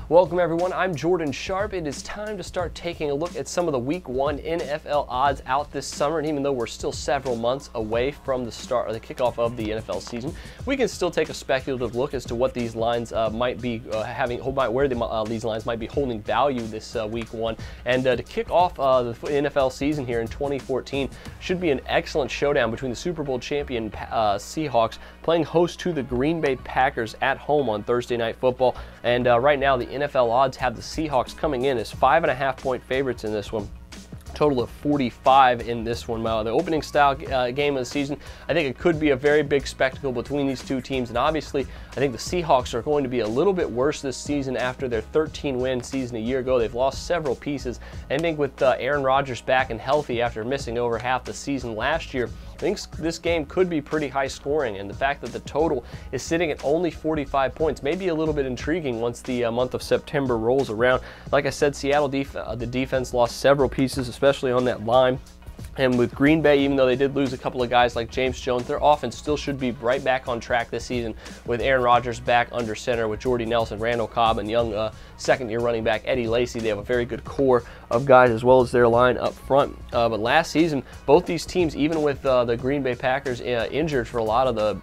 Welcome everyone, I'm Jordan Sharp. It is time to start taking a look at some of the Week 1 NFL odds out this summer, and even though we're still several months away from the start or the kickoff of the NFL season, we can still take a speculative look as to what these lines might be these lines might be holding value this Week 1. And to kick off the NFL season here in 2014 should be an excellent showdown between the Super Bowl champion Seahawks playing host to the Green Bay Packers at home on Thursday Night Football. And right now the NFL odds have the Seahawks coming in as 5.5-point favorites in this one. Total of 45 in this one. The opening style game of the season, I think it could be a very big spectacle between these two teams, and obviously I think the Seahawks are going to be a little bit worse this season after their 13-win season a year ago. They've lost several pieces, and I think with Aaron Rodgers back and healthy after missing over half the season last year, I think this game could be pretty high scoring, and the fact that the total is sitting at only 45 points may be a little bit intriguing once the month of September rolls around. Like I said, Seattle the defense lost several pieces, especially on that line. And with Green Bay, even though they did lose a couple of guys like James Jones, their offense still should be right back on track this season with Aaron Rodgers back under center with Jordy Nelson, Randall Cobb, and young second-year running back Eddie Lacy. They have a very good core of guys as well as their line up front. But last season, both these teams, even with the Green Bay Packers injured for a lot of the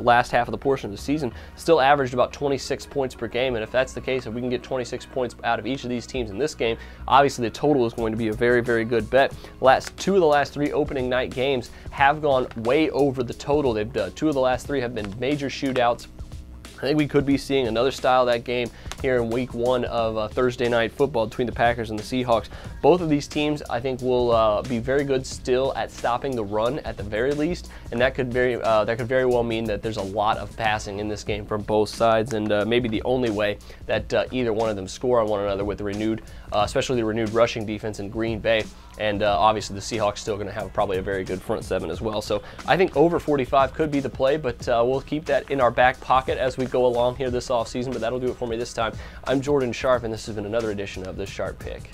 last half of the portion of the season, still averaged about 26 points per game. And if that's the case, if we can get 26 points out of each of these teams in this game, obviously the total is going to be a very, very good bet. Two of the last three opening night games have gone way over the total. Two of the last three have been major shootouts. I think we could be seeing another style of that game here in Week 1 of Thursday Night Football between the Packers and the Seahawks. Both of these teams, I think, will be very good still at stopping the run at the very least, and that could very well mean that there's a lot of passing in this game from both sides, and maybe the only way that either one of them score on one another with the renewed, especially the renewed rushing defense in Green Bay. And obviously the Seahawks still going to have probably a very good front seven as well. So I think over 45 could be the play, but we'll keep that in our back pocket as we go along here this offseason. But that'll do it for me this time. I'm Jordan Sharp, and this has been another edition of the Sharp Pick.